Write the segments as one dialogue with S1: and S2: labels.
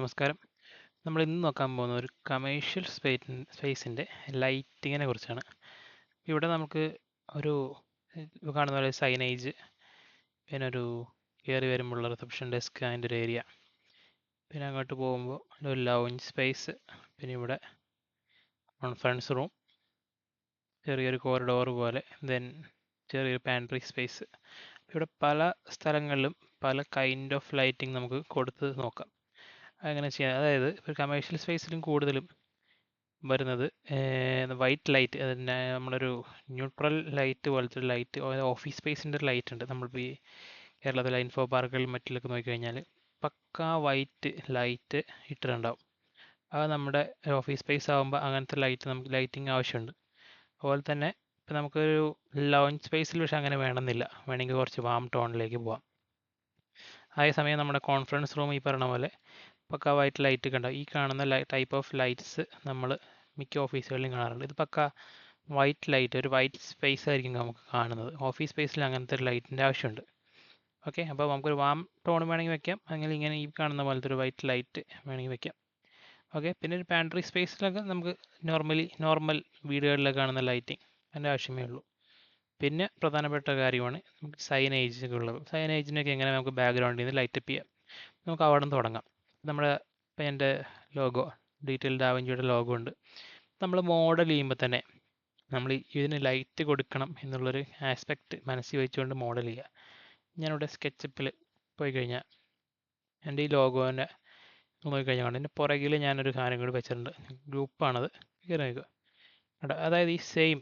S1: നമസ്കാരം. നമ്മൾ ഇന്ന് നോക്കാൻ പോകുന്ന ഒരു കമേഴ്ഷ്യൽ സ്പേസിൻ്റെ ലൈറ്റിങ്ങിനെ കുറിച്ചാണ്. ഇവിടെ നമുക്ക് ഒരു കാണുന്ന പോലെ സൈനേജ്, പിന്നെ ഒരു കയറി വരുമ്പോഴുള്ള റിസപ്ഷൻ ഡെസ്ക്, അതിൻ്റെ ഒരു ഏരിയ, പിന്നെ അങ്ങോട്ട് പോകുമ്പോൾ ഒരു ലൗഞ്ച് സ്പേസ്, പിന്നെ ഇവിടെ കോൺഫറൻസ് റൂം, ചെറിയൊരു കോറിഡോർ പോലെ, ദെൻ ചെറിയൊരു പാൻട്രി സ്പേസ്. ഇവിടെ പല സ്ഥലങ്ങളിലും പല കൈൻഡ് ഓഫ് ലൈറ്റിംഗ് നമുക്ക് കൊടുത്ത് നോക്കാം. അങ്ങനെ ചെയ്യാം. അതായത് ഒരു കമേഴ്ഷ്യൽ സ്പേസിലും കൂടുതലും വരുന്നത് വൈറ്റ് ലൈറ്റ്, അതിൻ്റെ നമ്മളൊരു ന്യൂട്രൽ ലൈറ്റ് പോലത്തെ ഒരു ലൈറ്റ്, ഓഫീസ് സ്പേസിൻ്റെ ഒരു ലൈറ്റ് ഉണ്ട്. നമ്മളിപ്പോൾ ഈ കേരളത്തിലെ ഇൻഫോ പാർക്കുകളിലും മറ്റിലൊക്കെ നോക്കിക്കഴിഞ്ഞാൽ പക്കാ വൈറ്റ് ലൈറ്റ് ഇട്ടിട്ടുണ്ടാവും. അത് നമ്മുടെ ഓഫീസ് സ്പേസ് ആകുമ്പോൾ അങ്ങനത്തെ ലൈറ്റ് നമുക്ക് ലൈറ്റിംഗ് ആവശ്യമുണ്ട്. അതുപോലെ തന്നെ ഇപ്പം നമുക്കൊരു ലൗഞ്ച് സ്പേസിൽ പക്ഷെ അങ്ങനെ വേണമെന്നില്ല, വേണമെങ്കിൽ കുറച്ച് വാം ടോണിലേക്ക് പോവാം. അതേസമയം നമ്മുടെ കോൺഫറൻസ് റൂം ഈ പറഞ്ഞ പോലെ പക്ക വൈറ്റ് ലൈറ്റ് കണ്ട ഈ കാണുന്ന ടൈപ്പ് ഓഫ് ലൈറ്റ്സ് നമ്മൾ മിക്ക ഓഫീസുകളിലും കാണാറുണ്ട്. ഇത് പക്ക വൈറ്റ് ലൈറ്റ്, ഒരു വൈറ്റ് സ്പേസ് ആയിരിക്കും നമുക്ക് കാണുന്നത്. ഓഫീസ് സ്പേസിൽ അങ്ങനത്തെ ഒരു ലൈറ്റിൻ്റെ ആവശ്യമുണ്ട്. ഓക്കെ, അപ്പോൾ നമുക്കൊരു വാം ടോൺ വേണമെങ്കിൽ വെക്കാം, അല്ലെങ്കിൽ ഇങ്ങനെ ഈ കാണുന്ന പോലത്തെ ഒരു വൈറ്റ് ലൈറ്റ് വേണമെങ്കിൽ വെക്കാം. ഓക്കെ, പിന്നെ ഒരു പാൻട്രി സ്പേസിലൊക്കെ നമുക്ക് നോർമൽ വീടുകളിലൊക്കെ കാണുന്ന ലൈറ്റിംഗ് അതിൻ്റെ ആവശ്യമേ ഉള്ളൂ. പിന്നെ പ്രധാനപ്പെട്ട കാര്യമാണ് നമുക്ക് സൈനേജ് ഉള്ളത്. സൈനേജിനൊക്കെ എങ്ങനെ നമുക്ക് ബാക്ക്ഗ്രൗണ്ടിൽ നിന്ന് ലൈറ്റപ്പ് ചെയ്യാം. നമുക്ക് അവിടെ നിന്ന് തുടങ്ങാം. നമ്മുടെ ഇപ്പം എൻ്റെ ലോഗോ, ഡീറ്റെയിൽ ഡാവിഞ്ചിയുടെ ലോഗോ ഉണ്ട്. നമ്മൾ മോഡൽ ചെയ്യുമ്പോൾ തന്നെ നമ്മൾ ഇതിന് ലൈറ്റ് കൊടുക്കണം എന്നുള്ളൊരു ആസ്പെക്റ്റ് മനസ്സിൽ വെച്ചുകൊണ്ട് മോഡൽ ചെയ്യുക. ഞാനിവിടെ സ്കെച്ചപ്പിൽ പോയി കഴിഞ്ഞാൽ എൻ്റെ ഈ ലോഗോൻ്റെ നോക്കിക്കഴിഞ്ഞാൽ അതിൻ്റെ പുറകിൽ ഞാനൊരു സാധനം കൂടി വെച്ചിട്ടുണ്ട്. ഗ്രൂപ്പാണത്. കയറി നോക്കുക. അതായത് ഈ സെയിം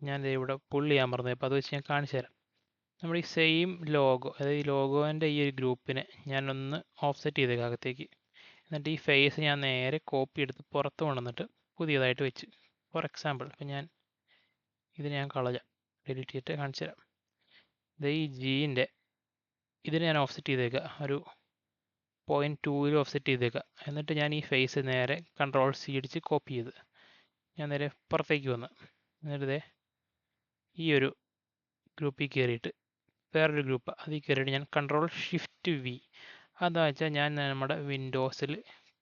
S1: ഞാൻ ഇവിടെ പുള്ളി ചെയ്യാൻ പറഞ്ഞത്, അപ്പോൾ അത് വെച്ച് ഞാൻ കാണിച്ചു തരാം. നമ്മുടെ ഈ സെയിം ലോഗോ, അതായത് ഈ ലോഗോൻ്റെ ഈ ഒരു ഗ്രൂപ്പിനെ ഞാനൊന്ന് ഓഫ്സെറ്റ് ചെയ്തേക്കാം അകത്തേക്ക്. എന്നിട്ട് ഈ ഫേസ് ഞാൻ നേരെ കോപ്പി എടുത്ത് പുറത്ത് കൊണ്ടുവന്നിട്ട് പുതിയതായിട്ട് വെച്ച്. ഫോർ എക്സാമ്പിൾ ഇപ്പം ഇതിനെ ഞാൻ ഡിലീറ്റ് ചെയ്തിട്ട് കാണിച്ചു തരാം. ഇത് ഈ ജീൻ്റെ ഇതിനെ ഞാൻ ഓഫ്സെറ്റ് ചെയ്തേക്കുക, ഒരു 0.2 ഓഫ്സെറ്റ് ചെയ്തേക്കുക. എന്നിട്ട് ഞാൻ ഈ ഫേസ് നേരെ Ctrl+C അടിച്ച് കോപ്പി ചെയ്ത് ഞാൻ നേരെ പുറത്തേക്ക് വന്ന്, എന്നിട്ട് ഈ ഒരു ഗ്രൂപ്പിൽ കയറിയിട്ട് വേറൊരു ഗ്രൂപ്പ് അതിൽ കയറിയിട്ട് ഞാൻ Ctrl+Shift+V, അതാ വെച്ചാൽ ഞാൻ നമ്മുടെ വിൻഡോസിൽ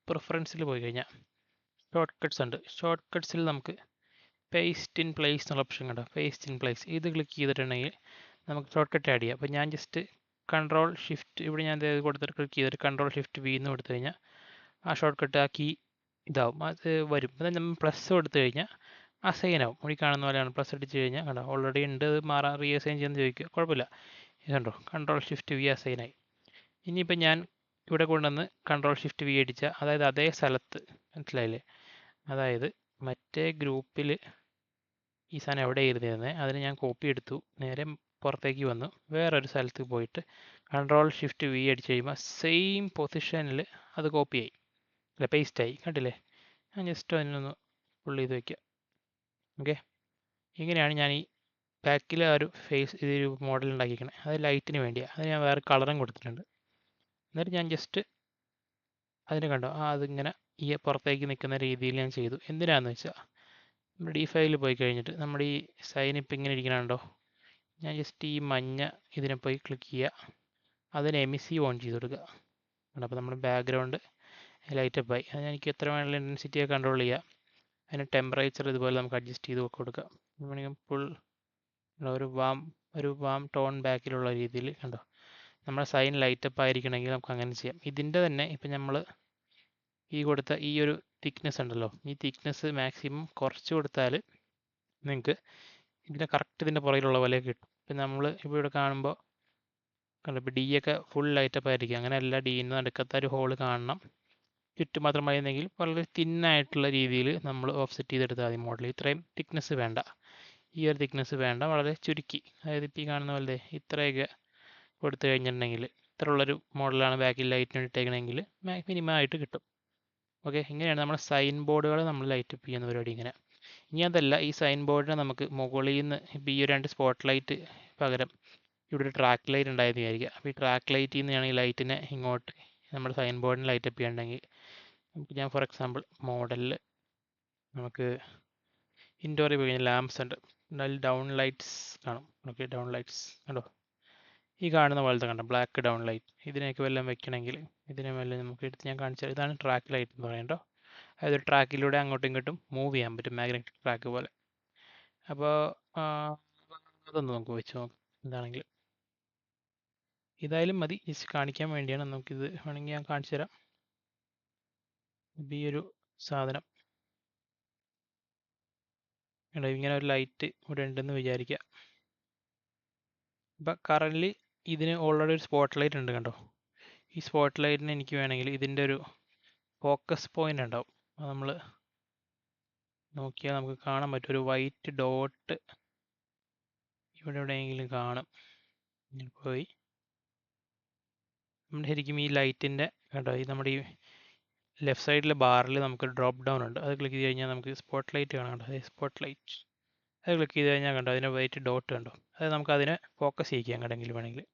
S1: പ്രിഫറൻസിൽ പോയി കഴിഞ്ഞാൽ ഷോർട്ട് കട്ട്സ് ഉണ്ട്. ഷോർട്ട് കട്ട്സിൽ നമുക്ക് പേസ്റ്റ് ഇൻ പ്ലേസ് എന്നുള്ള ഓപ്ഷൻ കണ്ടോ, പേസ്റ്റ് ഇൻ പ്ലേസ്, ഇത് ക്ലിക്ക് ചെയ്തിട്ടുണ്ടെങ്കിൽ നമുക്ക് ഷോർട്ട് കട്ട് ആഡ് ചെയ്യാം. അപ്പോൾ ഞാൻ ജസ്റ്റ് Ctrl+Shift, ഇവിടെ ഞാൻ കൊടുത്തിട്ട് ക്ലിക്ക് ചെയ്തിട്ട് Ctrl+Shift+V എന്ന് കൊടുത്തു കഴിഞ്ഞാൽ ആ ഷോർട്ട് കട്ട് ആക്കി ഇതാവും, അത് വരും. അത് നമ്മൾ പ്ലസ് കൊടുത്തു കഴിഞ്ഞാൽ അസൈൻ ആവും. ഇവിടെ കാണുന്ന പോലെയാണ്. പ്ലസ് അടിച്ച് കഴിഞ്ഞാൽ കണ്ടോ ഓൾറെഡി ഉണ്ട്, അത് മാറാൻ റീഅസൈൻ ചെയ്യുന്ന ചോദിക്കുക, കുഴപ്പമില്ല. ഇതുണ്ടോ Ctrl+Shift+V അസൈനായി. ഇനിയിപ്പോൾ ഞാൻ ഇവിടെ കൊണ്ടുവന്ന് Ctrl+Shift+V അടിച്ചാൽ, അതായത് അതേ സ്ഥലത്ത്, മനസ്സിലായില്ലേ, അതായത് മറ്റേ ഗ്രൂപ്പിൽ ഈ സാധനം എവിടെ ഇരുന്നിരുന്നത് അതിന് ഞാൻ കോപ്പി എടുത്തു, നേരെ പുറത്തേക്ക് വന്നു, വേറൊരു സ്ഥലത്ത് പോയിട്ട് Ctrl+Shift+V അടിച്ച് കഴിയുമ്പോൾ സെയിം പൊസിഷനിൽ അത് കോപ്പിയായി, അല്ല പേസ്റ്റായി. കണ്ടില്ലേ? ഞാൻ ജസ്റ്റ് അതിനൊന്ന് ഫുൾ ചെയ്ത് വയ്ക്കുക. ഓക്കെ, ഇങ്ങനെയാണ് ഞാൻ ഈ ബാക്കിൽ ആ ഒരു ഫേസ് ഇതൊരു മോഡൽ ഉണ്ടാക്കിയിരിക്കണേ. അത് ലൈറ്റിന് വേണ്ടിയാണ്. അത് ഞാൻ വേറെ കളറും കൊടുത്തിട്ടുണ്ട്. എന്നിട്ട് ഞാൻ ജസ്റ്റ് അതിന് കണ്ടോ അതിങ്ങനെ ഈ പുറത്തേക്ക് നിൽക്കുന്ന രീതിയിൽ ഞാൻ ചെയ്തു. എന്തിനാണെന്ന് വെച്ചാൽ നമ്മുടെ ഡി ഫയലിൽ പോയി കഴിഞ്ഞിട്ട് നമ്മുടെ ഈ സൈൻ ഇപ്പം ഇങ്ങനെ ഇരിക്കണുണ്ടോ, ഞാൻ ജസ്റ്റ് ഈ മഞ്ഞ ഇതിനെ പോയി ക്ലിക്ക് ചെയ്യുക, അതിന് എമിസി ഓൺ ചെയ്ത് കൊടുക്കുക. അപ്പോൾ നമ്മുടെ ബാക്ക്ഗ്രൗണ്ട് ലൈറ്റപ്പായി. അത് എനിക്ക് എത്ര വേണമെങ്കിലും ഇൻറ്റൻസിറ്റിയെ കൺട്രോൾ ചെയ്യുക. അതിന് ടെമ്പറേച്ചർ ഇതുപോലെ നമുക്ക് അഡ്ജസ്റ്റ് ചെയ്ത് കൊടുക്കാം. വേണമെങ്കിൽ ഫുൾ ഒരു വാം ടോൺ ബാക്കിലുള്ള രീതിയിൽ കണ്ടോ നമ്മുടെ സൈൻ ലൈറ്റപ്പ് ആയിരിക്കണമെങ്കിൽ നമുക്ക് അങ്ങനെ ചെയ്യാം. ഇതിൻ്റെ തന്നെ ഇപ്പം നമ്മൾ ഈ കൊടുത്ത ഈ ഒരു തിക്നെസ് ഉണ്ടല്ലോ, ഈ തിക്നെസ് മാക്സിമം കുറച്ച് കൊടുത്താൽ നിങ്ങൾക്ക് ഇതിൻ്റെ കറക്റ്റ് ഇതിൻ്റെ പുറകിലുള്ള പോലെ കിട്ടും. ഇപ്പം നമ്മൾ ഇവിടെ കാണുമ്പോൾ കണ്ടോ, ഇപ്പോൾ ഡി ഒക്കെ ഫുൾ ലൈറ്റപ്പ് ആയിരിക്കും. അങ്ങനെയല്ല, ഡിന്ന് നടുക്കത്തെ ഒരു ഹോൾ കാണണം. ചുറ്റും മാത്രമായിരുന്നെങ്കിൽ വളരെ തിന്നായിട്ടുള്ള രീതിയിൽ നമ്മൾ ഓഫ്സെറ്റ് ചെയ്തെടുത്താൽ മതി മോഡൽ. ഇത്രയും തിക്നെസ് വേണ്ട, ഈ ഒരു തിക്നെസ് വേണ്ട, വളരെ ചുരുക്കി, അതായത് ഇപ്പോൾ ഈ കാണുന്ന പോലെ ഇത്രയൊക്കെ കൊടുത്തു കഴിഞ്ഞിട്ടുണ്ടെങ്കിൽ ഇത്ര ഉള്ളൊരു മോഡലാണ് ബാക്കിൽ ലൈറ്റിന് ഇട്ടേക്കണമെങ്കിൽ മിനിമം ആയിട്ട് കിട്ടും. ഓക്കെ, ഇങ്ങനെയാണ് നമ്മുടെ സൈൻ ബോർഡുകൾ നമ്മൾ ലൈറ്റപ്പ് ചെയ്യുന്ന പരിപാടി. ഇങ്ങനെ ഇനി അതല്ല, ഈ സൈൻ ബോർഡിനെ നമുക്ക് മുകളിൽ നിന്ന് ഇപ്പോൾ ഈ 2 സ്പോട്ട് ലൈറ്റ് പകരം ഇവിടെ ഒരു ട്രാക്ക് ലൈറ്റ് ഉണ്ടായെന്ന് വിചാരിക്കുക. അപ്പോൾ ഈ ട്രാക്ക് ലൈറ്റിൽ നിന്നാണ് ഈ ലൈറ്റിനെ ഇങ്ങോട്ട് നമ്മുടെ സൈൻ ബോർഡിന് ലൈറ്റപ്പ് ചെയ്യണമെങ്കിൽ നമുക്ക് ഞാൻ ഫോർ എക്സാമ്പിൾ മോഡലിൽ നമുക്ക് ഇൻഡോറിൽ പോയി കഴിഞ്ഞാൽ ലാംപ്സ് ഉണ്ട്, ഡൗൺ ലൈറ്റ്സ് കാണും. ഓക്കെ, ഡൗൺ ലൈറ്റ്സ് കണ്ടോ, ഈ കാണുന്ന പോലത്തെ കണ്ട ബ്ലാക്ക് ഡൗൺ ലൈറ്റ് ഇതിനെയൊക്കെ വല്ലതും വെക്കണമെങ്കിൽ ഇതിനെ വല്ലതും നമുക്ക് എടുത്ത് ഞാൻ കാണിച്ചാൽ ഇതാണ് ട്രാക്ക് ലൈറ്റ് എന്ന് പറയുന്നത്. അതായത് ട്രാക്കിലൂടെ അങ്ങോട്ടും ഇങ്ങോട്ടും മൂവ് ചെയ്യാൻ പറ്റും മാഗ്നറ്റിക് ട്രാക്ക് പോലെ. അപ്പോൾ അതൊന്ന് നമുക്ക് വെച്ച് നോക്കാം. എന്താണെങ്കിൽ ഇതായാലും മതി, ജസ്റ്റ് കാണിക്കാൻ വേണ്ടിയാണ്. നമുക്കിത് വേണമെങ്കിൽ ഞാൻ കാണിച്ചു തരാം. ഈ ഒരു സാധനം ഇങ്ങനെ ഒരു ലൈറ്റ് ഇവിടെ ഉണ്ടെന്ന് വിചാരിക്കുക. ഇപ്പം കറൻ്റ് ഇതിന് ഓൾറെഡി ഒരു സ്പോട്ട് ലൈറ്റ് ഉണ്ട് കണ്ടോ. ഈ സ്പോട്ട് ലൈറ്റിന് എനിക്ക് വേണമെങ്കിൽ ഇതിൻ്റെ ഒരു ഫോക്കസ് പോയിന്റ് ഉണ്ടാവും. അത് നമ്മൾ നോക്കിയാൽ നമുക്ക് കാണാൻ പറ്റും. ഒരു വൈറ്റ് ഡോട്ട് ഇവിടെ എവിടെയെങ്കിലും കാണും. പോയി നമ്മുടെ ശരിക്കും ഈ ലൈറ്റിൻ്റെ കണ്ടോ, ഈ നമ്മുടെ ഈ ലെഫ്റ്റ് സൈഡിലെ ബാറിൽ നമുക്ക് ഡ്രോപ്പ് ഡൗൺ ഉണ്ട്. അത് ക്ലിക്ക് ചെയ്ത് കഴിഞ്ഞാൽ നമുക്ക് സ്പോട്ട് ലൈറ്റ് കാണാം. കണ്ടോ, സ്പോട്ട് ലൈറ്റ് അത് ക്ലിക്ക് ചെയ്ത് കഴിഞ്ഞാൽ കണ്ടോ അതിന് വൈറ്റ് ഡോട്ട് കണ്ടോ. അത് നമുക്ക് അതിനെ ഫോക്കസ് ചെയ്യിക്കാം എങ്ങടെങ്കിലും വേണമെങ്കിൽ.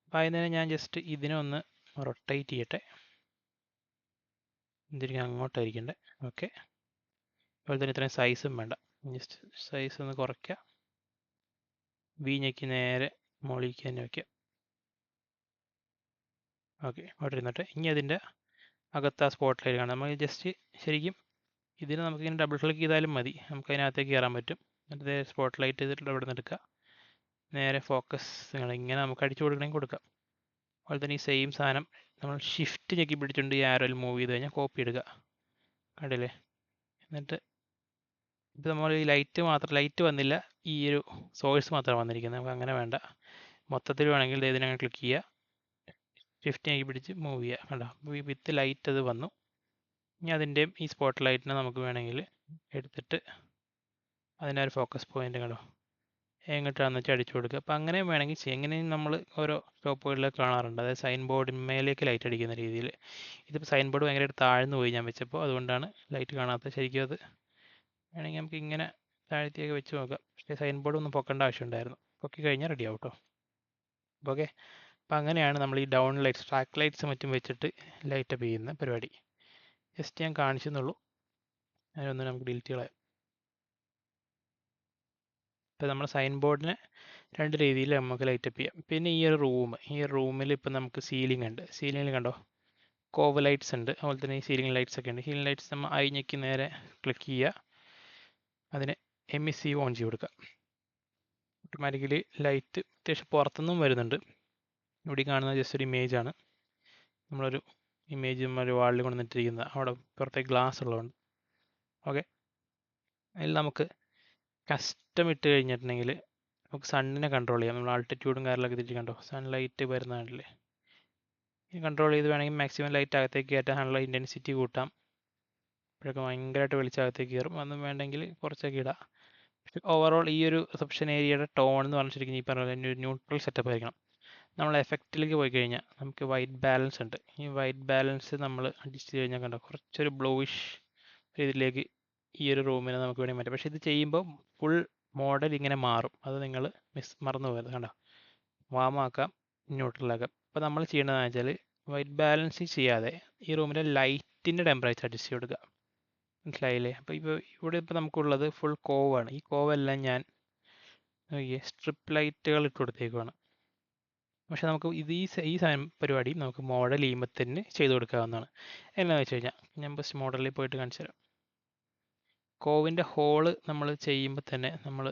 S1: അപ്പോൾ അതിന് ഞാൻ ജസ്റ്റ് ഇതിനെ ഒന്ന് റൊട്ടേറ്റ് ചെയ്യട്ടെ. എന്തിരിക്കും അങ്ങോട്ടായിരിക്കണ്ടേ. ഓക്കെ, അതുപോലെ തന്നെ ഇത്രയും സൈസും വേണ്ട, ജസ്റ്റ് സൈസ് ഒന്ന് കുറയ്ക്കുക. വീഞ്ഞയ്ക്ക് നേരെ മുകളിലേക്ക് തന്നെ വയ്ക്കുക. ഓക്കെ, അവിടെ ഇരുന്നിട്ട് ഇനി അതിൻ്റെ അകത്ത് ആ സ്പോട്ട് ലൈറ്റ് കാണാം. നമ്മൾ ജസ്റ്റ് ശരിക്കും ഇതിന് നമുക്കിങ്ങനെ ഡബിൾ ക്ലിക്ക് ചെയ്താലും മതി, നമുക്ക് അതിനകത്തേക്ക് കയറാൻ പറ്റും. എന്നിട്ട് സ്പോട്ട് ലൈറ്റ് ചെയ്തിട്ട് ഇവിടെ നിന്ന് എടുക്കുക, നേരെ ഫോക്കസ് ഇങ്ങനെ നമുക്ക് അടിച്ചു കൊടുക്കണമെങ്കിൽ കൊടുക്കാം. അതുപോലെ തന്നെ ഈ സെയിം സാധനം നമ്മൾ ഷിഫ്റ്റ് ഞെക്കി പിടിച്ചുകൊണ്ട് ഈ ആരോയിൽ മൂവ് ചെയ്ത് കഴിഞ്ഞാൽ കോപ്പി എടുക്കുക. കണ്ടില്ലേ. എന്നിട്ട് ഇപ്പോൾ നമ്മൾ ഈ ലൈറ്റ് വന്നില്ല, ഈ ഒരു സോഴ്സ് മാത്രമാണ് വന്നിരിക്കുന്നത്. നമുക്ക് അങ്ങനെ വേണ്ട, മൊത്തത്തിൽ വേണമെങ്കിൽ ഇതിനങ്ങനെ ക്ലിക്ക് ചെയ്യുക, ഷിഫ്റ്റ് ഞെക്കി പിടിച്ച് മൂവ് ചെയ്യുക. കണ്ടോ, വിത്ത് ലൈറ്റ് അത് വന്നു. ഇനി അതിൻ്റെയും ഈ സ്പോട്ട് ലൈറ്റിനെ നമുക്ക് വേണമെങ്കിൽ എടുത്തിട്ട് അതിൻ്റെ ഒരു ഫോക്കസ് പോയിന്റ് കണ്ടോ എങ്ങോട്ടാണെന്ന് വെച്ചാൽ അടിച്ചു കൊടുക്കുക. അപ്പോൾ അങ്ങനെ വേണമെങ്കിൽ ചെയ്യാം. എങ്ങനെയും നമ്മൾ ഓരോ ഷോപ്പുകളിലൊക്കെ കാണാറുണ്ട്, അതായത് സൈൻ ബോർഡിന്മേലേക്ക് ലൈറ്റ് അടിക്കുന്ന രീതിയിൽ. ഇതിപ്പോൾ സൈൻ ബോർഡ് ഭയങ്കരമായിട്ട് താഴ്ന്നു പോയി ഞാൻ വെച്ചപ്പോൾ, അതുകൊണ്ടാണ് ലൈറ്റ് കാണാത്തത്. ശരിക്കും അത് വേണമെങ്കിൽ നമുക്ക് ഇങ്ങനെ താഴ്ത്തിയൊക്കെ വെച്ച് നോക്കാം. പക്ഷേ സൈൻ ബോർഡ് ഒന്ന് പൊക്കേണ്ട ആവശ്യമുണ്ടായിരുന്നു. പൊക്കി കഴിഞ്ഞാൽ റെഡി ആവും കേട്ടോ. ഓക്കെ, അപ്പോൾ അങ്ങനെയാണ് നമ്മൾ ഈ ഡൗൺ ലൈറ്റ്സ്, ട്രാക്ക് ലൈറ്റ്സ് മറ്റും വെച്ചിട്ട് ലൈറ്റ് അപ്പ് ചെയ്യുന്ന പരിപാടി. ജസ്റ്റ് ഞാൻ കാണിച്ചെന്നുള്ളൂ, അതിനൊന്നും നമുക്ക് ഡിലീറ്റ് കളയാം. ഇപ്പോൾ നമ്മുടെ സൈൻ ബോർഡിനെ രണ്ട് രീതിയിൽ നമുക്ക് ലൈറ്റ് അപ്പ് ചെയ്യാം. പിന്നെ ഈ ഒരു റൂമിൽ ഇപ്പോൾ നമുക്ക് സീലിംഗ് ഉണ്ട്. സീലിംഗിൽ കണ്ടോ കോവ് ലൈറ്റ്സ് ഉണ്ട്, അതുപോലെ തന്നെ ഈ സീലിംഗ് ലൈറ്റ്സ് ഒക്കെ ഉണ്ട്. സീലിംഗ് ലൈറ്റ്സ് നമ്മൾ അയിഞ്ഞയ്ക്ക് നേരെ ക്ലിക്ക് ചെയ്യുക, അതിനെ എമിസീവ് ഓൺ ചെയ്ത് കൊടുക്കുക. ഓട്ടോമാറ്റിക്കലി ലൈറ്റ് അത്യാവശ്യം പുറത്തുനിന്നും വരുന്നുണ്ട്. ഇവിടെ കാണുന്നത് ജസ്റ്റ് ഒരു ഇമേജാണ്. നമ്മളൊരു ഇമേജ് ഒരു വാളിൽ കൊണ്ടുവന്നിട്ടിരിക്കുന്നത്, അവിടെ പുറത്തേക്ക് ഗ്ലാസ് ഉള്ളതുകൊണ്ട്. ഓക്കെ, അതിൽ നമുക്ക് കസ്റ്റം ഇട്ട് കഴിഞ്ഞിട്ടുണ്ടെങ്കിൽ നമുക്ക് സണ്ണിനെ കൺട്രോൾ ചെയ്യാം. നമ്മൾ ആൾട്ടിറ്റ്യൂഡും കാര്യങ്ങളൊക്കെ തിരിച്ച് കണ്ടോ, സൺലൈറ്റ് വരുന്നതാണല്ലേ. ഈ കൺട്രോൾ ചെയ്ത് വേണമെങ്കിൽ മാക്സിമം ലൈറ്റ് അകത്തേക്ക് കയറ്റാം, സൺലൈറ്റ് ഇൻറ്റൻസിറ്റി കൂട്ടാം. അപ്പോഴൊക്കെ ഭയങ്കരമായിട്ട് വെളിച്ചകത്തേക്ക് കയറും. അതൊന്നും വേണ്ടെങ്കിൽ കുറച്ചൊക്കെ ഇടാം. ഓവറോൾ ഈ ഒരു റിസപ്ഷൻ ഏരിയയുടെ ടോൺ എന്ന് പറഞ്ഞിരിക്കുന്നത് ഈ പറഞ്ഞ ന്യൂട്രൽ സെറ്റപ്പ് ആയിരിക്കണം. നമ്മൾ എഫക്റ്റിലേക്ക് പോയി കഴിഞ്ഞാൽ നമുക്ക് വൈറ്റ് ബാലൻസ് ഉണ്ട്. ഈ വൈറ്റ് ബാലൻസ് നമ്മൾ അഡ്ജസ്റ്റ് ചെയ്ത് കഴിഞ്ഞാൽ കണ്ടോ കുറച്ചൊരു ബ്ലൂയിഷ് രീതിയിലേക്ക് ഈ ഒരു റൂമിനെ നമുക്ക് വേണമെങ്കിൽ മാറ്റാം. പക്ഷേ ഇത് ചെയ്യുമ്പോൾ ഫുൾ മോഡൽ ഇങ്ങനെ മാറും. അത് നിങ്ങൾ മറന്നു പോകരുത്. കണ്ടോ, വാമാക്കാം, ന്യൂട്രലാക്കാം. അപ്പോൾ നമ്മൾ ചെയ്യേണ്ടതെന്ന് വെച്ചാൽ വൈറ്റ് ബാലൻസ് ചെയ്യാതെ ഈ റൂമിലെ ലൈറ്റിൻ്റെ ടെമ്പറേച്ചർ അഡ്ജസ്റ്റ് ചെയ്ത് കൊടുക്കുക. മനസ്സിലായില്ലേ. അപ്പോൾ ഇവിടെ ഇപ്പോൾ നമുക്കുള്ളത് ഫുൾ കോവാണ്. ഈ കോവെല്ലാം ഞാൻ സ്ട്രിപ്പ് ലൈറ്റുകൾ ഇട്ട് കൊടുത്തേക്കുവാണ്. പക്ഷെ നമുക്ക് ഈ പരിപാടി നമുക്ക് മോഡൽ ചെയ്യുമ്പോൾ തന്നെ ചെയ്ത് കൊടുക്കാവുന്നതാണ്. എന്താണെന്ന് വെച്ച് കഴിഞ്ഞാൽ ഞാൻ ബസ് മോഡലിൽ പോയിട്ട് കാണിച്ചു തരാം. കോവിൻ്റെ ഹോള് നമ്മൾ ചെയ്യുമ്പോൾ തന്നെ നമ്മൾ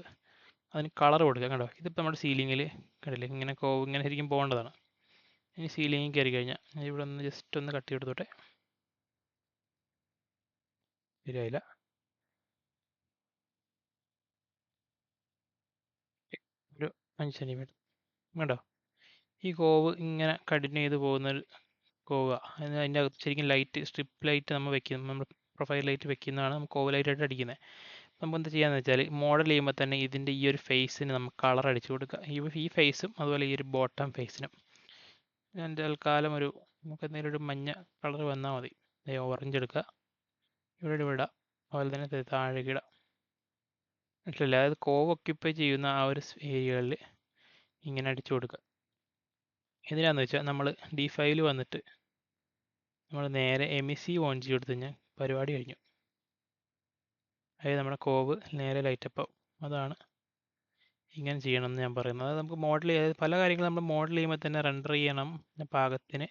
S1: അതിന് കളർ കൊടുക്കുക. കണ്ടോ, ഇതിപ്പോൾ നമ്മുടെ സീലിങ്ങിൽ കണ്ടില്ലേ ഇങ്ങനെ കോവ് ഇങ്ങനെ ശരിക്കും പോകേണ്ടതാണ്. ഇനി സീലിങ്ങിൽ കയറി കഴിഞ്ഞാൽ ഇവിടെ ഒന്ന് ജസ്റ്റ് ഒന്ന് കട്ട് ചെയ്തെടുത്തോട്ടെ. ശരിയായില്ല. ഒരു 5 സെൻറ്റിമീറ്റർ കണ്ടോ, ഈ കോവ് ഇങ്ങനെ കണ്ടിന്യൂ ചെയ്ത് പോകുന്നൊരു കോവ. അതിൻ്റെ അകത്ത് ശരിക്കും ലൈറ്റ് സ്ട്രിപ്പ് ലൈറ്റ് നമ്മൾ പ്രൊഫൈൽ ലൈറ്റ് വെക്കുന്നതാണ് നമുക്ക് കോവ് ലൈറ്റായിട്ട് അടിക്കുന്നത്. നമുക്ക് എന്താ ചെയ്യാന്ന് വെച്ചാൽ മോഡൽ ചെയ്യുമ്പോൾ തന്നെ ഇതിൻ്റെ ഈ ഒരു ഫേസിന് നമുക്ക് കളർ അടിച്ചു കൊടുക്കുക. ഈ ഫേസും അതുപോലെ ഈ ഒരു ബോട്ടം ഫേസിനും ഞാൻ തൽക്കാലം നമുക്ക് എന്തെങ്കിലും ഒരു മഞ്ഞ കളർ വന്നാൽ മതി. ഓറഞ്ച് എടുക്കുക, ഇവിടെ ഇടാം, അതുപോലെ തന്നെ താഴേക്ക് ഇടാം. മനസ്സിലല്ലേ, അതായത് കോവ് ഒക്യുപ്പൈ ചെയ്യുന്ന ആ ഒരു ഏരിയകളിൽ ഇങ്ങനെ അടിച്ചു കൊടുക്കുക. എന്തിനാന്ന് വെച്ചാൽ നമ്മൾ D5 വന്നിട്ട് നമ്മൾ നേരെ എമിസീവ് ഓൺ ചെയ്ത് കൊടുത്തു കഴിഞ്ഞാൽ പരിപാടി കഴിഞ്ഞു. അതായത് നമ്മുടെ കോവ് നേരെ ലൈറ്റപ്പ് ആവും. അതാണ് ഇങ്ങനെ ചെയ്യണം എന്ന് ഞാൻ പറയുന്നത്. അത് നമുക്ക് മോഡൽ ചെയ്ത് പല കാര്യങ്ങളും നമ്മൾ മോഡൽ ചെയ്യുമ്പോൾ തന്നെ റെൻഡർ ചെയ്യണം, പാകത്തിന്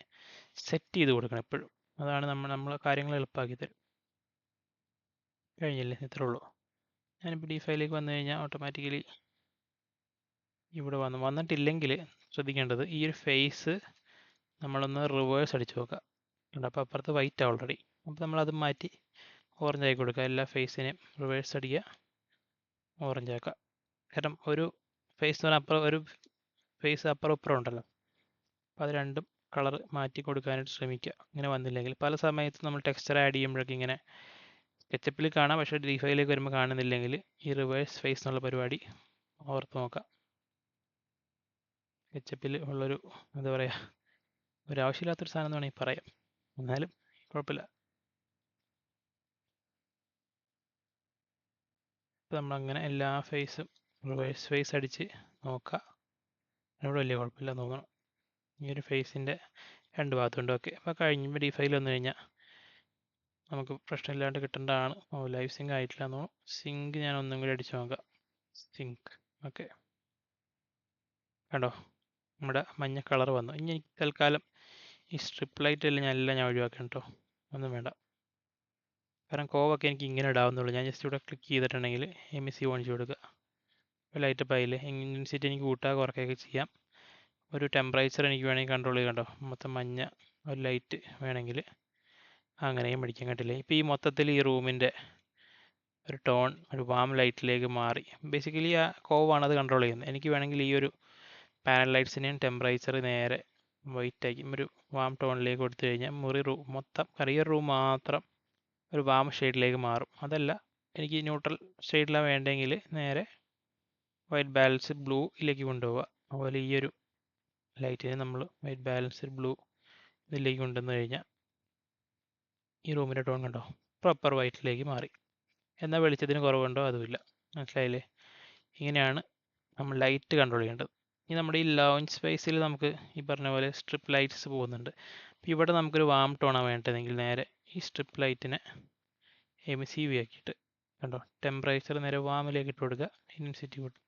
S1: സെറ്റ് ചെയ്ത് കൊടുക്കണം എപ്പോഴും. അതാണ് നമ്മൾ കാര്യങ്ങൾ എളുപ്പമാക്കി തരും. കഴിഞ്ഞില്ലേ, ഇത്രേ ഉള്ളൂ. ഞാനിപ്പോൾ ഡി ഫൈലേക്ക് വന്നു കഴിഞ്ഞാൽ ഓട്ടോമാറ്റിക്കലി ഇവിടെ വന്നിട്ടില്ലെങ്കിൽ ശ്രദ്ധിക്കേണ്ടത് ഈ ഒരു ഫേസ് നമ്മളൊന്ന് റിവേഴ്സ് അടിച്ച് നോക്കുക. അപ്പോൾ അപ്പുറത്ത് വൈറ്റ് ഓൾറെഡി. അപ്പോൾ നമ്മളത് മാറ്റി ഓറഞ്ച് ആക്കി കൊടുക്കുക. എല്ലാ ഫേസിനെയും റിവേഴ്സ് അടിക്കുക, ഓറഞ്ച് ആക്കുക. കാരണം ഒരു ഫേസ് എന്ന് പറഞ്ഞാൽ അപ്പുറം ഒരു ഫേസ് അപ്പുറം ഇപ്പുറം ഉണ്ടല്ലോ. അപ്പോൾ അത് രണ്ടും കളർ മാറ്റി കൊടുക്കാനായിട്ട് ശ്രമിക്കുക. ഇങ്ങനെ വന്നില്ലെങ്കിൽ പല സമയത്ത് നമ്മൾ ടെക്സ്ചർ ആഡ് ചെയ്യുമ്പോഴൊക്കെ ഇങ്ങനെ സ്കെച്ചപ്പിൽ കാണാം, പക്ഷേ ഡി ഫൈലേക്ക് വരുമ്പോൾ കാണുന്നില്ലെങ്കിൽ ഈ റിവേഴ്സ് ഫേസ് എന്നുള്ള പരിപാടി ഓർത്ത് നോക്കാം. സ്കെച്ചപ്പിൽ ഉള്ളൊരു എന്താ പറയുക, ഒരാവശ്യമില്ലാത്തൊരു സാധനം എന്ന് വേണമെങ്കിൽ പറയാം, എന്നാലും കുഴപ്പമില്ല. അപ്പോൾ നമ്മളങ്ങനെ എല്ലാ ഫേസും റിവേഴ്സ് ഫേസ് അടിച്ച് നോക്കുക. ഇവിടെ വലിയ കുഴപ്പമില്ല തോന്നണം. ഈ ഒരു ഫേസിൻ്റെ രണ്ട് ഭാഗത്തുണ്ട്. ഓക്കെ, അപ്പോൾ കഴിഞ്ഞപ്പോൾ ഡി ഫൈൽ വന്നു കഴിഞ്ഞാൽ നമുക്ക് പ്രശ്നമില്ലാണ്ട് കിട്ടേണ്ടതാണ്. ലൈവ് സിങ്ക് ആയിട്ടില്ല എന്ന് തോന്നുന്നു. സിങ്ക് ഞാൻ ഒന്നും കൂടി അടിച്ച് നോക്കാം. സിങ്ക് ഓക്കെ, കണ്ടോ നമ്മുടെ മഞ്ഞ കളർ വന്നു. ഇനി എനിക്ക് തൽക്കാലം ഈ സ്ട്രിപ്പ് ലൈറ്റ് എല്ലാം ഞാൻ ഒഴിവാക്കാം കേട്ടോ, ഒന്നും വേണ്ട. കാരണം കോവൊക്കെ എനിക്ക് ഇങ്ങനെ ഇടാവുന്നുള്ളൂ. ഞാൻ ജസ്റ്റ് ഇവിടെ ക്ലിക്ക് ചെയ്തിട്ടുണ്ടെങ്കിൽ എമിസി ഓണിച്ച് കൊടുക്കുക. ലൈറ്റ് അപ്പോൾ അതിൽ ഇൻറ്റൻസിറ്റി എനിക്ക് കൂട്ടുക കുറയ്ക്കുകയൊക്കെ ചെയ്യാം. ഒരു ടെമ്പറേച്ചർ എനിക്ക് വേണമെങ്കിൽ കൺട്രോൾ ചെയ്ത്, കണ്ടോ മൊത്തം മഞ്ഞ ഒരു ലൈറ്റ് വേണമെങ്കിൽ അങ്ങനെയും മേടിക്കാൻ കണ്ടില്ലേ. ഇപ്പോൾ ഈ മൊത്തത്തിൽ ഈ റൂമിൻ്റെ ഒരു ടോൺ ഒരു വാം ലൈറ്റിലേക്ക് മാറി. ബേസിക്കലി ആ കോവാണ് അത് കൺട്രോൾ ചെയ്യുന്നത്. എനിക്ക് വേണമെങ്കിൽ ഈ ഒരു പാനൽ ലൈറ്റ്സിനെയും ടെമ്പറേച്ചർ നേരെ വൈറ്റ് ആക്കി ഒരു വാം ടോണിലേക്ക് കൊടുത്തു കഴിഞ്ഞാൽ മൊത്തം ഈ റൂം മാത്രം ഒരു വാം ഷെയ്ഡിലേക്ക് മാറും. അതല്ല എനിക്ക് ന്യൂട്രൽ ഷെയ്ഡിലാണ് വേണ്ടെങ്കിൽ നേരെ വൈറ്റ് ബാലൻസ് ബ്ലൂയിലേക്ക് കൊണ്ടുപോവുക. അതുപോലെ ഈ ഒരു ലൈറ്റിനെ നമ്മൾ വൈറ്റ് ബാലൻസ് ബ്ലൂ ഇതിലേക്ക് കൊണ്ടുവന്നു കഴിഞ്ഞാൽ ഈ റൂമിൻ്റെ ടോൺ കണ്ടോ പ്രോപ്പർ വൈറ്റിലേക്ക് മാറി. എന്നാൽ വെളിച്ചത്തിന് കുറവുണ്ടോ അതുമില്ല. മനസ്സിലായില്ലേ? ഇങ്ങനെയാണ് നമ്മൾ ലൈറ്റ് കൺട്രോൾ ചെയ്യേണ്ടത്. ഇനി നമ്മുടെ ഈ ലോഞ്ച് സ്പേസിൽ നമുക്ക് ഈ പറഞ്ഞ പോലെ സ്ട്രിപ്പ് ലൈറ്റ്സ് പോകുന്നുണ്ട്. അപ്പോൾ ഇവിടെ നമുക്കൊരു വാം ടോണാണ് വേണ്ടതെങ്കിൽ നേരെ ഈ സ്ട്രിപ്പ് ലൈറ്റിനെ എമിസീവ് ആക്കിയിട്ട് കണ്ടോ ടെമ്പറേച്ചർ നേരെ വാമിലേക്ക് ഇട്ട് കൊടുക്കുക, ഇൻറ്റൻസിറ്റി കൂട്ടും.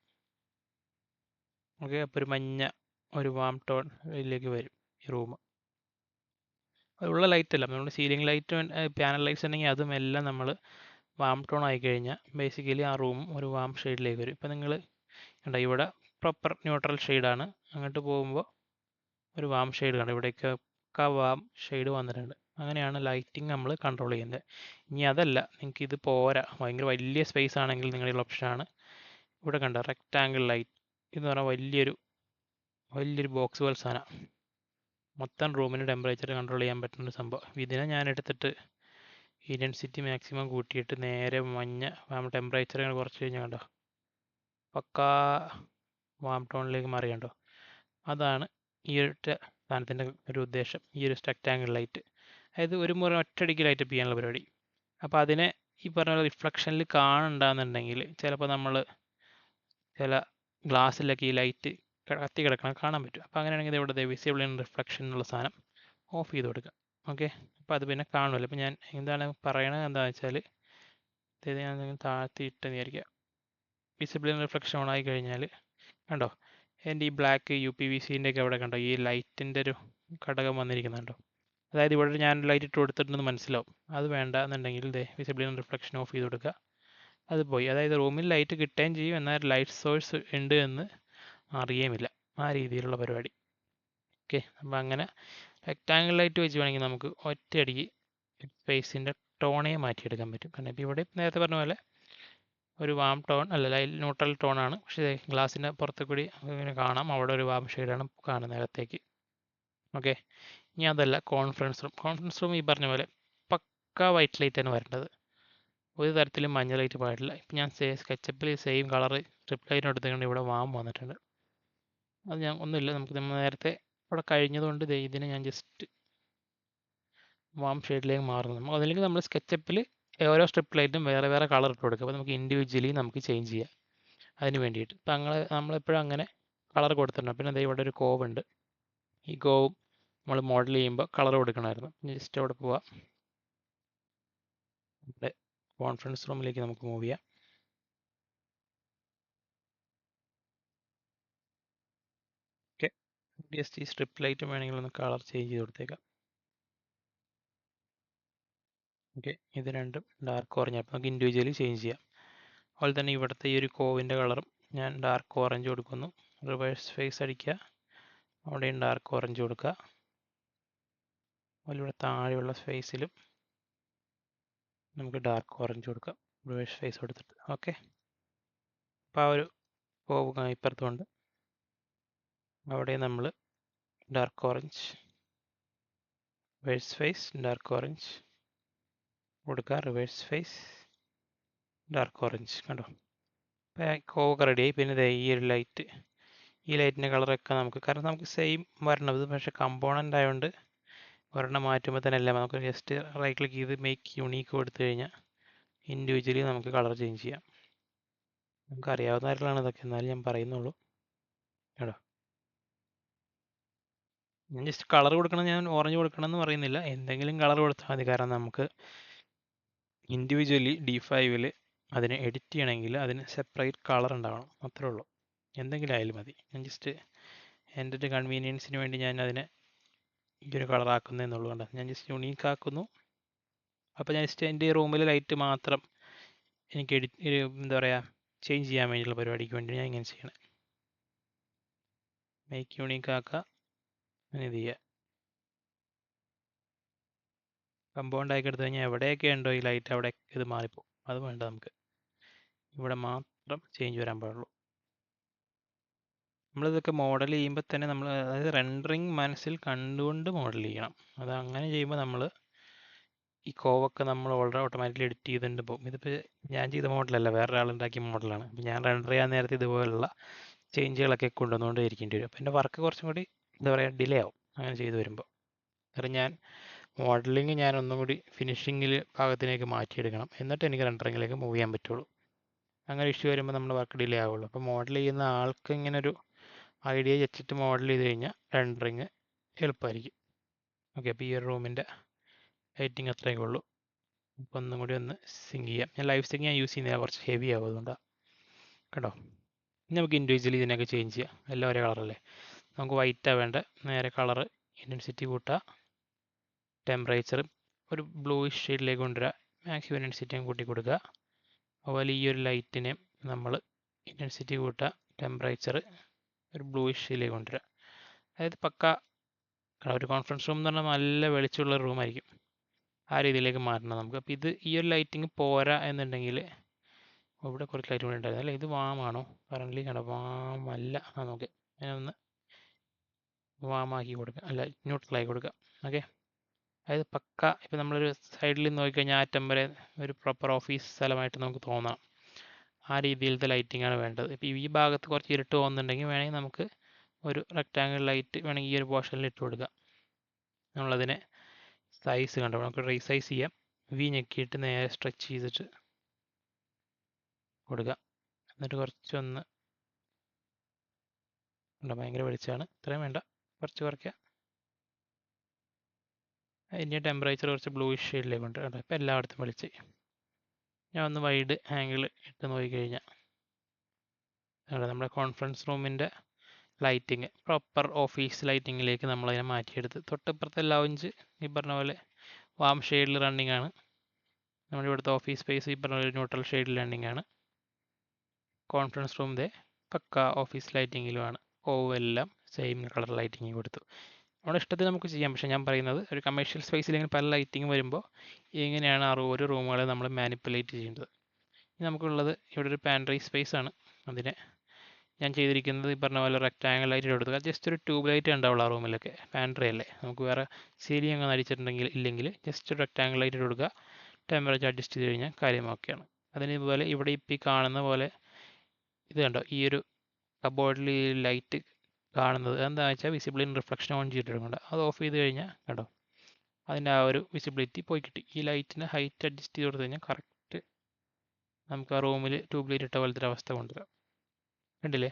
S1: ഓക്കെ, അപ്പോൾ ഒരു മഞ്ഞ ഒരു വാം ടോൺ ഇതിലേക്ക് വരും ഈ റൂം. അതുള്ള ലൈറ്റ് അല്ല, നമ്മുടെ സീലിംഗ് ലൈറ്റ് പാനൽ ലൈറ്റ്സ് ഉണ്ടെങ്കിൽ അതും എല്ലാം നമ്മൾ വാം ടോൺ ആയി കഴിഞ്ഞാൽ ബേസിക്കലി ആ റൂം ഒരു വാം ഷെയ്ഡിലേക്ക് വരും. ഇപ്പോൾ നിങ്ങൾ കണ്ടോ ഇവിടെ പ്രോപ്പർ ന്യൂട്രൽ ഷെയ്ഡാണ്, അങ്ങോട്ട് പോകുമ്പോൾ ഒരു വാം ഷെയ്ഡ് കണ്ടോ ഇവിടേക്കൊക്കെ വാം ഷെയ്ഡ് വന്നിട്ടുണ്ട്. അങ്ങനെയാണ് ലൈറ്റിംഗ് നമ്മൾ കൺട്രോൾ ചെയ്യുന്നത്. ഇനി അതല്ല നിങ്ങൾക്ക് ഇത് പോരാ, ഭയങ്കര വലിയ സ്പേസ് ആണെങ്കിൽ നിങ്ങളുടെ ഓപ്ഷനാണ് ഇവിടെ കണ്ടോ റെക്റ്റാങ്കിൾ ലൈറ്റ് എന്ന് പറഞ്ഞാൽ വലിയൊരു ബോക്സ് പോലെ സാധനം, മൊത്തം റൂമിന് ടെമ്പറേച്ചർ കൺട്രോൾ ചെയ്യാൻ പറ്റുന്ന സംഭവം. ഇതിനെ ഞാൻ എടുത്തിട്ട് ഇൻറ്റൻസിറ്റി മാക്സിമം കൂട്ടിയിട്ട് നേരെ മഞ്ഞ ടെമ്പറേച്ചർ കുറച്ച് കഴിഞ്ഞാൽ കണ്ടോ പക്കാ വാം ടോണിലേക്ക് മാറി. കണ്ടോ അതാണ് ഈ ഒരു സാധനത്തിൻ്റെ ഒരു ഉദ്ദേശം, ഈ ഒരു റെക്റ്റാങ്കിൾ ലൈറ്റ്. അതായത് ഒരു മുറി ഒറ്റയടിക്ക് ലൈറ്റ് അപ്പ് ചെയ്യാനുള്ള പരിപാടി. അപ്പോൾ അതിനെ ഈ പറഞ്ഞ റിഫ്ലക്ഷനിൽ കാണുന്നുണ്ടെന്നുണ്ടെങ്കിൽ ചിലപ്പോൾ നമ്മൾ ചില ഗ്ലാസ്സിലൊക്കെ ഈ ലൈറ്റ് കത്തി കിടക്കണം കാണാൻ പറ്റും. അപ്പോൾ അങ്ങനെയാണെങ്കിൽ ഇവിടെ വിസിബിൾ ഇൻ റിഫ്ലക്ഷൻ എന്നുള്ള സാധനം ഓഫ് ചെയ്ത് കൊടുക്കുക. ഓക്കെ, അപ്പോൾ അത് പിന്നെ കാണുമല്ലോ. അപ്പോൾ ഞാൻ എന്താണ് പറയണത് എന്താണെന്ന് വെച്ചാൽ ഇത് ഞാൻ താഴ്ത്തിയിട്ടെന്ന് വിചാരിക്കുക. വിസിബിൾ ഇൻ റിഫ്ലക്ഷൻ ഓൺ ആയി കഴിഞ്ഞാൽ കണ്ടോ എൻ്റെ ഈ ബ്ലാക്ക് UPVCൻ്റെ ഒക്കെ അവിടെ കണ്ടോ ഈ ലൈറ്റിൻ്റെ ഒരു ഘടകം വന്നിരിക്കുന്നുണ്ടോ. അതായത് ഇവിടെ ഞാൻ ലൈറ്റ് ഇട്ട് കൊടുത്തിട്ടുണ്ടെന്ന് മനസ്സിലാവും. അത് വേണ്ട എന്നുണ്ടെങ്കിൽ വിസിബിൾ ഇൻ റിഫ്ലക്ഷൻ ഓഫ് ചെയ്ത് കൊടുക്കുക. അത് പോയി. അതായത് റൂമിൽ ലൈറ്റ് കിട്ടുകയും ചെയ്യും, എന്നാൽ ലൈറ്റ് സോഴ്സ് ഉണ്ട് എന്ന് അറിയുമില്ല. ആ രീതിയിലുള്ള പരിപാടി. ഓക്കെ, അപ്പോൾ അങ്ങനെ റെക്റ്റാങ്കിൾ ലൈറ്റ് വെച്ച് വേണമെങ്കിൽ നമുക്ക് ഒറ്റയടിക്ക് സ്പേസിൻ്റെ ടോണേ മാറ്റിയെടുക്കാൻ പറ്റും. കാരണം ഇപ്പോൾ ഇവിടെ നേരത്തെ പറഞ്ഞ പോലെ ഒരു വാം ടോൺ അല്ല ന്യൂട്രൽ ടോണാണ്, പക്ഷേ ഗ്ലാസിൻ്റെ പുറത്ത് കൂടി ഇങ്ങനെ കാണാം അവിടെ ഒരു വാം ഷെയ്ഡാണ് കാണുന്നത് അകത്തേക്ക്. ഓക്കെ, ഇനി അതല്ല കോൺഫറൻസ് റൂം ഈ പറഞ്ഞ പോലെ പക്ക വൈറ്റ് ലൈറ്റാണ് വരേണ്ടത്. ഒരു തരത്തിലും മഞ്ഞ ലൈറ്റ് പാടില്ല. ഇപ്പം ഞാൻ സ്കെച്ചപ്പിൽ സെയിം കളർ സ്ട്രിപ്പ് ലൈറ്റ് എടുത്തുകൊണ്ട് ഇവിടെ വാം വന്നിട്ടുണ്ട്. അത് ഞാൻ ഒന്നുമില്ല, നമുക്ക് നേരത്തെ ഇവിടെ കഴിഞ്ഞതുകൊണ്ട് ഇതിനെ ഞാൻ ജസ്റ്റ് വാം ഷെയ്ഡിലേക്ക് മാറുന്നു. നമുക്ക് അതല്ലെങ്കിൽ നമ്മൾ സ്കെച്ചപ്പിൽ ഓരോ സ്ട്രിപ്പ് ലൈറ്റും വേറെ വേറെ കളർ ഇട്ട് കൊടുക്കുക. അപ്പോൾ നമുക്ക് ഇൻഡിവിജ്വലി നമുക്ക് ചേഞ്ച് ചെയ്യാം അതിന് വേണ്ടിയിട്ട്. ഇപ്പം നമ്മളെപ്പോഴും അങ്ങനെ കളർ കൊടുത്തിട്ടുണ്ട്. പിന്നെ അതേ ഇവിടെ ഒരു കോവുണ്ട്, ഈ കോവും നമ്മൾ മോഡൽ ചെയ്യുമ്പോൾ കളർ കൊടുക്കണമായിരുന്നു. ജസ്റ്റ് അവിടെ പോവാം, നമ്മുടെ കോൺഫറൻസ് റൂമിലേക്ക് നമുക്ക് മൂവ് ചെയ്യാം. ജസ്റ്റ് ഈ സ്ട്രിപ്പ് ലൈറ്റും വേണമെങ്കിൽ ഒന്ന് കളർ ചേഞ്ച് ചെയ്ത് കൊടുത്തേക്കാം. ഓക്കെ, ഇത് രണ്ടും ഡാർക്ക് ഓറഞ്ച്. അപ്പോൾ നമുക്ക് ഇൻഡിവിജ്വലി ചേഞ്ച് ചെയ്യാം. അതുപോലെ തന്നെ ഇവിടുത്തെ ഈ ഒരു കോവിൻ്റെ കളറും ഞാൻ ഡാർക്ക് ഓറഞ്ച് കൊടുക്കുന്നു. റിവേഴ്സ് ഫേസ് അടിക്കുക, അവിടെയും ഡാർക്ക് ഓറഞ്ച് കൊടുക്കുക. അതുപോലെ ഇവിടെ താഴെയുള്ള ഫേസിലും നമുക്ക് ഡാർക്ക് ഓറഞ്ച് കൊടുക്കാം, റിവേഴ്സ് ഫേസ് കൊടുത്തിട്ട്. ഓക്കെ, അപ്പോൾ ആ ഒരു കോവ് ഇപ്പുറത്തുണ്ട്, അവിടെ നമ്മൾ dark orange, reverse face dark orange കൊടുക്കുക, റിവേഴ്സ് ഫേസ് ഡാർക്ക് ഓറഞ്ച്. കണ്ടോ, അപ്പോൾ കോവൊക്കെ റെഡിയായി. പിന്നെ ഈ ഒരു ലൈറ്റ്, ഈ ലൈറ്റിൻ്റെ കളറൊക്കെ നമുക്ക്, കാരണം നമുക്ക് സെയിം വരണത്, പക്ഷേ കമ്പോണൻ്റ് ആയതുകൊണ്ട് ഒരെണ്ണം മാറ്റുമ്പോൾ തന്നെ എല്ലാം നമുക്ക് ജസ്റ്റ് റൈറ്റ് ക്ലിക്ക് ചെയ്ത് മേക്ക് യൂണീക്ക് കൊടുത്തു കഴിഞ്ഞാൽ ഇൻഡിവിജ്വലി നമുക്ക് കളർ ചേഞ്ച് ചെയ്യാം. നമുക്ക് അറിയാവുന്ന കാര്യങ്ങളാണ് ഇതൊക്കെ, എന്നാലും ഞാൻ പറയുന്നുള്ളൂ കേട്ടോ. ഞാൻ ജസ്റ്റ് കളർ കൊടുക്കണം, ഞാൻ ഓറഞ്ച് കൊടുക്കണം എന്ന് പറയുന്നില്ല, എന്തെങ്കിലും കളർ കൊടുത്താൽ മതി. കാരണം നമുക്ക് ഇൻഡിവിജ്വലി D5-ൽ അതിനെ എഡിറ്റ് ചെയ്യണമെങ്കിൽ അതിന് സെപ്പറേറ്റ് കളർ ഉണ്ടാവണം, അത്രേ ഉള്ളൂ. എന്തെങ്കിലും ആയാലും മതി. ഞാൻ ജസ്റ്റ് എൻ്റെ ഒരു കൺവീനിയൻസിന് വേണ്ടി ഞാൻ അതിനെ ഈ ഒരു കളർ ആക്കുന്നതെന്നുള്ളൂ. കണ്ടോ, ഞാൻ ജസ്റ്റ് യുണീക്ക് ആക്കുന്നു. അപ്പോൾ ഞാൻ ജസ്റ്റ് എൻ്റെ റൂമിലെ ലൈറ്റ് മാത്രം എനിക്ക് എന്താ പറയുക, ചേഞ്ച് ചെയ്യാൻ വേണ്ടിയുള്ള പരിപാടിക്ക് വേണ്ടി ഞാൻ ഇങ്ങനെ ചെയ്യണം. മേക്ക് യൂണീക്ക് ആക്കുക, അങ്ങനെ ഇത് ചെയ്യുക. കമ്പൗണ്ട് ആക്കി എടുത്തു കഴിഞ്ഞാൽ എവിടെയൊക്കെ ഉണ്ടോ ഈ ലൈറ്റ് അവിടെ ഇത് മാറിപ്പോകും. അത് വേണ്ട, നമുക്ക് ഇവിടെ മാത്രം ചേഞ്ച് വരാൻ പാടുള്ളൂ. നമ്മളിതൊക്കെ മോഡൽ ചെയ്യുമ്പോൾ തന്നെ നമ്മൾ, അതായത് റെൻഡറിങ് മനസ്സിൽ കണ്ടുകൊണ്ട് മോഡൽ ചെയ്യണം. അത് അങ്ങനെ ചെയ്യുമ്പോൾ നമ്മൾ ഈ കോവൊക്കെ നമ്മൾ ഓട്ടോമാറ്റിക്കലി എഡിറ്റ് ചെയ്തിട്ട് പോകും. ഇതിപ്പോൾ ഞാൻ ചെയ്ത മോഡലല്ല, വേറൊരാൾ ഉണ്ടാക്കിയ മോഡലാണ്. അപ്പോൾ ഞാൻ റെൻഡർ ചെയ്യാൻ നേരത്തെ ഇതുപോലുള്ള ചേഞ്ചുകളൊക്കെ കൊണ്ടുവന്നുകൊണ്ടേ ഇരിക്കേണ്ടി വരും. അപ്പോൾ എൻ്റെ വർക്ക് കുറച്ചും കൂടി എന്താ പറയുക, ഡിലേ ആവും അങ്ങനെ ചെയ്തു വരുമ്പോൾ. കാരണം ഞാൻ മോഡലിങ് ഞാൻ ഒന്നും കൂടി ഫിനിഷിങ്ങിൽ ഭാഗത്തിലേക്ക് മാറ്റിയെടുക്കണം, എന്നിട്ട് എനിക്ക് റെൻഡറിങ്ങിലേക്ക് മൂവ് ചെയ്യാൻ പറ്റുള്ളൂ. അങ്ങനെ ഇഷ്യൂ വരുമ്പോൾ നമ്മുടെ വർക്ക് ഡിലേ ആവുള്ളൂ. അപ്പോൾ മോഡൽ ചെയ്യുന്ന ആൾക്ക് ഇങ്ങനെ ഒരു ഐഡിയ വെച്ചിട്ട് മോഡൽ ചെയ്ത് കഴിഞ്ഞാൽ റെൻഡറിങ് എളുപ്പമായിരിക്കും. ഓക്കെ, അപ്പോൾ ഈ ഒരു റൂമിൻ്റെ ലൈറ്റിങ് അത്രയൊക്കെ ഉള്ളൂ. അപ്പോൾ ഒന്നും കൂടി ഒന്ന് സിങ്ക് ചെയ്യാം. ഞാൻ ലൈവ് സിങ്ക് ഞാൻ യൂസ് ചെയ്യുന്നില്ല, കുറച്ച് ഹെവി ആവും, അതുകൊണ്ടാണ് കേട്ടോ. ഇനി നമുക്ക് ഇൻഡിവിജ്വലി ഇതിനൊക്കെ ചേഞ്ച് ചെയ്യാം. എല്ലാം ഒരേ കളറല്ലേ. നമുക്ക് വൈറ്റാണ് വേണ്ട, നേരെ കളറ് ഇൻറ്റൻസിറ്റി കൂട്ടുക, ടെമ്പറേച്ചർ ഒരു ബ്ലൂയിഷ് ഷെയ്ഡിലേക്ക് കൊണ്ടുവരിക, മാക്സിമം ഇൻറ്റൻസിറ്റിയും കൂട്ടി കൊടുക്കുക. അതുപോലെ ഈ ഒരു ലൈറ്റിനെ നമ്മൾ ഇൻറ്റൻസിറ്റി കൂട്ടുക, ടെമ്പറേച്ചർ ഒരു ബ്ലൂയിഷ് ഷെയ്ഡിലേക്ക് കൊണ്ടുവരിക. അതായത് പക്ക ഒരു കോൺഫറൻസ് റൂം എന്ന് പറഞ്ഞാൽ നല്ല വെളിച്ചമുള്ള റൂമായിരിക്കും, ആ രീതിയിലേക്ക് മാറ്റണം നമുക്ക്. അപ്പോൾ ഇത് ഈ ഒരു ലൈറ്റിങ് പോരാ എന്നുണ്ടെങ്കിൽ, ഇവിടെ കുറച്ച് ലൈറ്റ് കൂടി ഉണ്ടായിരുന്നു അല്ലേ, ഇത് വാമാണോ കറൻ്റ്ലി? കണ്ടോ, വാമല്ല. നോക്കെ ഞാനൊന്ന് വാമാക്കി കൊടുക്കുക, അല്ല ന്യൂട്രലാക്കി കൊടുക്കുക. ഓക്കെ, അതായത് പക്ക ഇപ്പോൾ നമ്മളൊരു സൈഡിൽ നോക്കിക്കഴിഞ്ഞാൽ അറ്റം വരെ ഒരു പ്രോപ്പർ ഓഫീസ് സ്ഥലമായിട്ട് നമുക്ക് തോന്നണം. ആ രീതിയിലത്തെ ലൈറ്റിംഗ് ആണ് വേണ്ടത്. ഇപ്പോൾ ഈ ഭാഗത്ത് കുറച്ച് ഇരുട്ട് പോകുന്നുണ്ടെങ്കിൽ വേണമെങ്കിൽ നമുക്ക് ഒരു റെക്റ്റാങ്കിൾ ലൈറ്റ് വേണമെങ്കിൽ ഈ ഒരു പോർഷനിൽ ഇട്ട് കൊടുക്കാം. നമ്മളതിനെ സൈസ് കണ്ടോ, നമുക്ക് റീസൈസ് ചെയ്യാം. വി ഞെക്കിയിട്ട് നേരെ സ്ട്രെച്ച് ചെയ്തിട്ട് കൊടുക്കുക. എന്നിട്ട് കുറച്ചൊന്ന് ഉണ്ടോ, ഭയങ്കര വെളിച്ചമാണ്, ഇത്രയും വേണ്ട, കുറച്ച് കുറയ്ക്കുക. അതിൻ്റെ ടെമ്പറേച്ചർ കുറച്ച് ബ്ലൂയിഷ് ഷെയ്ഡിലേക്ക് കൊണ്ട് കേട്ടോ. ഇപ്പോൾ എല്ലായിടത്തും വെളിച്ച്. ഞാൻ ഒന്ന് വൈഡ് ആംഗിൾ ഇട്ട് നോക്കിക്കഴിഞ്ഞാൽ നമ്മുടെ കോൺഫറൻസ് റൂമിൻ്റെ ലൈറ്റിങ് പ്രോപ്പർ ഓഫീസ് ലൈറ്റിങ്ങിലേക്ക് നമ്മളതിനെ മാറ്റിയെടുത്ത്, തൊട്ടിപ്പുറത്തെ ലൗഞ്ച് ഈ പറഞ്ഞ പോലെ വാം ഷെയ്ഡിൽ റണ്ണിങ് ആണ്. നമ്മുടെ ഇവിടുത്തെ ഓഫീസ് സ്പേസ് ഈ പറഞ്ഞ ഒരു ന്യൂട്രൽ ഷെയ്ഡിൽ റണ്ണിങ് ആണ്. കോൺഫറൻസ് റൂമിൻ്റെ പക്ക ഓഫീസ് ലൈറ്റിങ്ങിലുമാണ്. എല്ലാം സെയിം കളർ ലൈറ്റിങ് കൊടുത്തു. നമ്മുടെ ഇഷ്ടത്തിന് നമുക്ക് ചെയ്യാം. പക്ഷേ ഞാൻ പറയുന്നത് ഒരു കമേഴ്ഷ്യൽ സ്പേസിൽ ഇങ്ങനെ പല ലൈറ്റിങ് വരുമ്പോൾ എങ്ങനെയാണ് ആ ഒരു റൂമുകളെ നമ്മൾ മാനിപ്പുലേറ്റ് ചെയ്യേണ്ടത്. ഇനി നമുക്കുള്ളത് ഇവിടെ ഒരു പാൻട്രി സ്പേസ് ആണ്. അതിനെ ഞാൻ ചെയ്തിരിക്കുന്നത് ഈ പറഞ്ഞ പോലെ റെക്റ്റാങ്കിൾ ലൈറ്റ് കൊടുക്കുക. ജസ്റ്റ് ഒരു ട്യൂബ് ലൈറ്റ് ഉണ്ടാവുള്ളൂ ആ റൂമിലൊക്കെ, പാൻട്രി അല്ലേ, നമുക്ക് വേറെ സീലിംഗ് അങ്ങ് അടിച്ചിട്ടുണ്ടെങ്കിൽ ഇല്ലെങ്കിൽ ജസ്റ്റ് ഒരു റെക്റ്റാങ്കിൾ ലൈറ്റ് കൊടുക്കുക, ടെമ്പറേച്ചർ അഡ്ജസ്റ്റ് ചെയ്ത് കഴിഞ്ഞാൽ കാര്യം ഓക്കെയാണ്. അതിന് ഇതുപോലെ ഇവിടെ ഇപ്പോൾ ഈ കാണുന്ന പോലെ ഇത് കണ്ടോ, ഈ ഒരു കബോർഡിൽ ഈ ലൈറ്റ് കാണുന്നത് എന്താണെന്ന് വെച്ചാൽ വിസിബിളിറ്റി റിഫ്ലക്ഷൻ ഓൺ ചെയ്തിട്ടുണ്ട്. അത് ഓഫ് ചെയ്ത് കഴിഞ്ഞാൽ കണ്ടോ, അതിൻ്റെ ആ ഒരു വിസിബിലിറ്റി പോയി കിട്ടി. ഈ ലൈറ്റിന് ഹൈറ്റ് അഡ്ജസ്റ്റ് ചെയ്ത് കൊടുത്തു കഴിഞ്ഞാൽ കറക്റ്റ് നമുക്ക് ആ റൂമിൽ ട്യൂബ് ലൈറ്റ് ഇട്ട പോലത്തെ ഒരു അവസ്ഥ കൊണ്ടുവരാം. കണ്ടില്ലേ,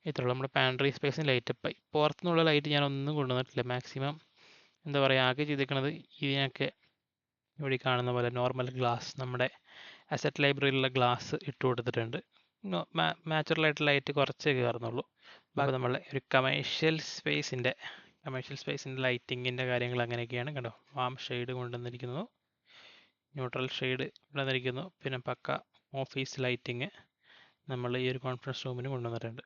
S1: ഇത്രയുള്ളൂ നമ്മുടെ പാൻട്രി സ്പേസിന് ലൈറ്റപ്പായി. പുറത്തുനിന്നുള്ള ലൈറ്റ് ഞാൻ ഒന്നും കൊണ്ടുവന്നിട്ടില്ല. മാക്സിമം എന്താ പറയുക, ആകെ ചെയ്തിരിക്കുന്നത് ഇതിനൊക്കെ ഇവിടെ കാണുന്ന പോലെ നോർമൽ ഗ്ലാസ്, നമ്മുടെ അസറ്റ് ലൈബ്രറിയിലുള്ള ഗ്ലാസ് ഇട്ട് കൊടുത്തിട്ടുണ്ട്. നാച്ചുറലായിട്ട് ലൈറ്റ് കുറച്ചേ കയറുന്നുള്ളൂ. അപ്പോൾ നമ്മൾ ഒരു കമേഴ്ഷ്യൽ സ്പേസിൻ്റെ ലൈറ്റിങ്ങിൻ്റെ കാര്യങ്ങൾ അങ്ങനെയൊക്കെയാണ്. കണ്ടോ, വാം ഷെയ്ഡ് കൊണ്ടുവന്നിരിക്കുന്നു, ന്യൂട്രൽ ഷെയ്ഡ് കൊണ്ടുവന്നിരിക്കുന്നു, പിന്നെ പക്ക ഓഫീസ് ലൈറ്റിങ് നമ്മൾ ഈ ഒരു കോൺഫറൻസ് റൂമിന് കൊണ്ടുവന്നിട്ടുണ്ട്.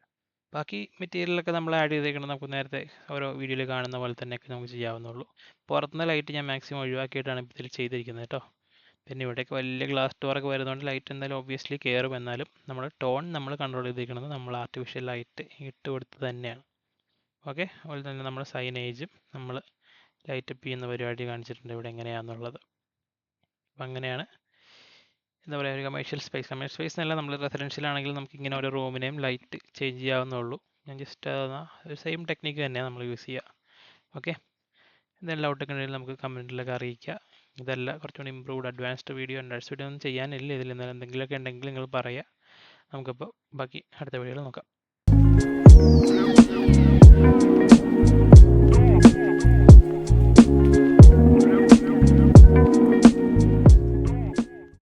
S1: ബാക്കി മെറ്റീരിയലൊക്കെ നമ്മൾ ആഡ് ചെയ്തേക്കണം. നമുക്ക് നേരത്തെ ഓരോ വീഡിയോയിൽ കാണുന്ന പോലെ തന്നെയൊക്കെ നമുക്ക് ചെയ്യാവുന്നുള്ളൂ. പുറത്തുനിന്ന് ലൈറ്റ് ഞാൻ മാക്സിമം ഒഴിവാക്കിയിട്ടാണ് ഇതിൽ ചെയ്തിരിക്കുന്നത് കേട്ടോ. പിന്നെ ഇവിടേക്ക് വലിയ ഗ്ലാസ് ഡോറൊക്കെ വരുന്നതുകൊണ്ട് ലൈറ്റ് എന്തായാലും ഒബ്വിയസ്ലി കയറും. എന്നാലും നമ്മൾ ടോൺ നമ്മൾ കൺട്രോൾ ചെയ്തിരിക്കുന്നത് നമ്മൾ ആർട്ടിഫിഷ്യൽ ലൈറ്റ് ഇട്ട് കൊടുത്ത് തന്നെയാണ്. ഓക്കെ, അതുപോലെ തന്നെ നമ്മൾ സൈനേജും നമ്മൾ ലൈറ്റ് അപ്പ് ചെയ്യുന്ന പരിപാടി കാണിച്ചിട്ടുണ്ട് ഇവിടെ എങ്ങനെയാണെന്നുള്ളത്. അപ്പം അങ്ങനെയാണ് എന്താ പറയുക, ഒരു കമേഴ്ഷ്യൽ സ്പേസ് എന്നല്ല, നമ്മൾ റെസിഡൻഷ്യൽ ആണെങ്കിൽ നമുക്ക് ഇങ്ങനെ ഓരോ റൂമിനെയും ലൈറ്റ് ചേഞ്ച് ചെയ്യാവുന്നുള്ളൂ. ഞാൻ ജസ്റ്റ് ഒരു സെയിം ടെക്നിക്ക് തന്നെയാണ് നമ്മൾ യൂസ് ചെയ്യുക. ഓക്കെ, ഇതെല്ലാം ഔട്ടൊക്കെ ഉണ്ടെങ്കിൽ നമുക്ക് കമൻറ്റിലൊക്കെ അറിയിക്കുക. ഇതല്ല കുറച്ചുകൂടി ഇമ്പ്രൂവ്ഡ് അഡ്വാൻസ്ഡ് വീഡിയോ ഒന്നും ചെയ്യാനില്ല ഇതിൽ. എന്തെങ്കിലുമൊക്കെ ഉണ്ടെങ്കിൽ നിങ്ങൾ പറയുക. നമുക്കിപ്പോൾ ബാക്കി അടുത്ത വീഡിയോയിൽ നോക്കാം.